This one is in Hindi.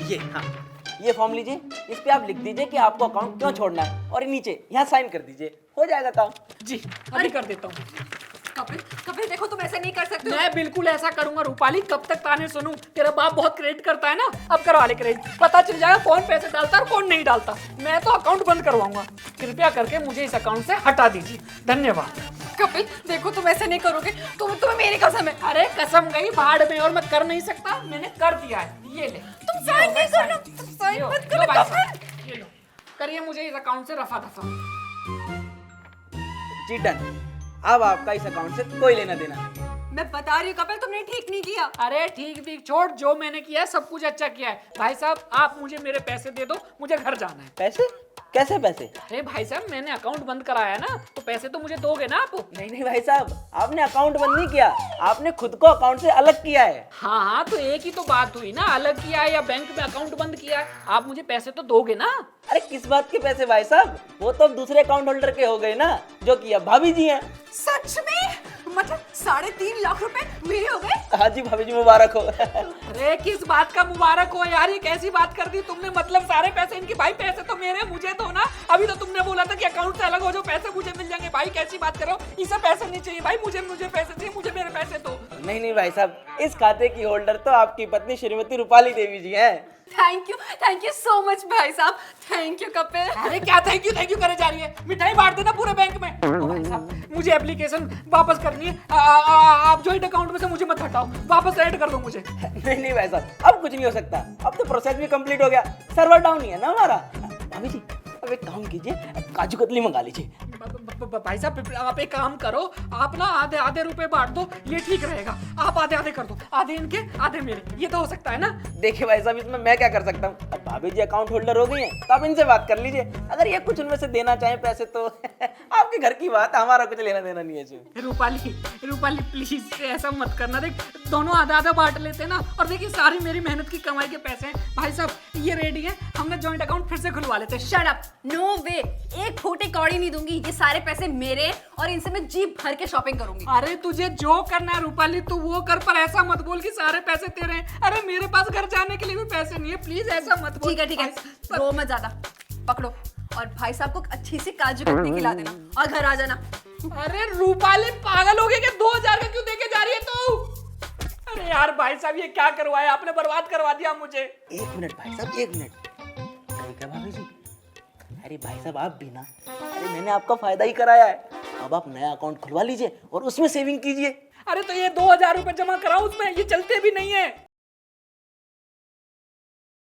ये हाँ, ये फॉर्म लीजिए, इस पे आप लिख दीजिए कि आपको अकाउंट क्यों छोड़ना है और नीचे यहाँ साइन कर दीजिए, हो जाएगा काम। जी अभी कर देता हूँ। कपिल कपिल देखो तुम ऐसे नहीं कर सकते हो। मैं बिल्कुल ऐसा करूंगा रूपाली, कब तक ताने सुनूं? तेरा बाप बहुत क्रेडिट करता है ना, अब करवा ले क्रेडिट, पता चल जाएगा कौन पैसे डालता है और कौन नहीं डालता। मैं तो अकाउंट बंद करवाऊंगा, कृपया करके मुझे इस अकाउंट से हटा दीजिए, धन्यवाद। कपिल देखो तुम ऐसे नहीं करोगे, तुम्हें मेरी कसम है। अरे कसम गई भाड़ में और मैं कर नहीं सकता, मैंने कर दिया है, ये ले। तुम साइन नहीं करना, तुम साइन मत करो कपिल। ये लो, करिए मुझे इस अकाउंट से रफा दफा। जी डन, अब आपका इस अकाउंट से कोई लेना देना नहीं। मैं बता रही हूँ कपिल तुमने ठीक नहीं किया। अरे ठीक छोड़, जो मैंने किया है सब कुछ अच्छा किया है। भाई साहब आप मुझे मेरे पैसे दे दो, मुझे घर जाना है। पैसे? कैसे पैसे? अरे भाई साहब मैंने अकाउंट बंद कराया है ना, तो पैसे तो मुझे दोगे ना आप? नहीं भाई साहब, आपने अकाउंट बंद नहीं किया, आपने खुद को अकाउंट से अलग किया है। हाँ तो एक ही तो बात हुई ना, अलग किया है या बैंक में अकाउंट बंद किया है। आप मुझे पैसे तो दोगे ना? अरे किस बात के पैसे भाई साहब, वो तो अब दूसरे अकाउंट होल्डर के हो गए ना, जो कि अब भाभी जी हैं। सच में? मतलब 3.5 लाख रुपए मेरे हो गए? हाँ जी भाभी जी, मुबारक हो। अरे किस बात का मुबारक हो यार, ये कैसी बात कर दी तुमने? मतलब सारे पैसे इनकी, भाई पैसे तो मेरे, मुझे दो ना। अभी तो तुमने बोला था कि अकाउंट से अलग हो जाओ, पैसे मुझे मिल जाएंगे। भाई कैसी बात कर रहे हो, इसे पैसे नहीं चाहिए भाई, मुझे पैसे चाहिए, मुझे मेरे पैसे दो। नहीं भाई साहब, इस खाते की होल्डर तो आपकी पत्नी श्रीमती रूपाली देवी जी हैं। थैंक यू सो मच भाई साहब, थैंक यू कपिल। अरे क्या थैंक यू करे जा रही है, मिठाई बांट देना पूरे बैंक में। ओ भाई साहब मुझे एप्लीकेशन वापस करनी है, आप जॉइंट अकाउंट में से मुझे मत हटाओ, वापस ऐड कर दो मुझे। नहीं भाई साहब, अब कुछ नहीं हो सकता, अब तो प्रोसेस भी कंप्लीट हो गया, सर्वर डाउन ही है ना हमारा। भाभी जी अब एक काम कीजिए, काजू कतली मंगा लीजिए। भाई साहब आप एक काम करो, आप ना आधे रुपए बांट दो, ये ठीक रहेगा। आप आधे कर दो, आधे इनके आधे मेरे, ये तो हो सकता है ना? देखिए भाई साहब, इसमें मैं क्या कर सकता हूँ, अब भाभी जी अकाउंट होल्डर हो गई हैं, तो आप इनसे बात कर लीजिए। अगर ये कुछ उनमें से देना चाहें पैसे तो आपके घर की बात, हमारा कुछ लेना देना नहीं है इसमें। रूपाली प्लीज ऐसा मत करना, देख दोनों आधा बांट लेते हैं ना, और देखिए सारी मेरी मेहनत की कमाई के पैसे हैं। भाई साहब ये रेडी है, हमने जॉइंट अकाउंट फिर से खुलवा लेते हैं। शट अप, नो वे, एक फूटी कौड़ी नहीं दूंगी, ये सारे पैसे मेरे और इनसे मैं जीप भर के शॉपिंग करूंगी। अरे तुझे जो करना है रूपाली तू वो कर, पर ऐसा मत बोल कि सारे पैसे तेरे हैं। अरे मेरे पास घर जाने के लिए भी पैसे नहीं है, प्लीज ऐसा मत बोल। ठीक है, रो मत ज्यादा, पकड़ो और भाई साहब को अच्छी सी काजू कतली खिला देना और घर आ जाना। अरे रूपाली पागल हो गई क्या, 2000 का क्यों देके जा रही है तू? अरे यार भाई साहब ये क्या करवाया आपने, बर्बाद करवा दिया मुझे। एक मिनट भाई साहब, एक मिनट। क्या भाभी जी? अरे भाई साहब आप भी ना, अरे मैंने आपका फायदा ही कराया है, अब आप नया अकाउंट खुलवा लीजिए और उसमें सेविंग कीजिए। अरे तो ये 2000 रुपए जमा कराओ उसमें, ये चलते भी नहीं है।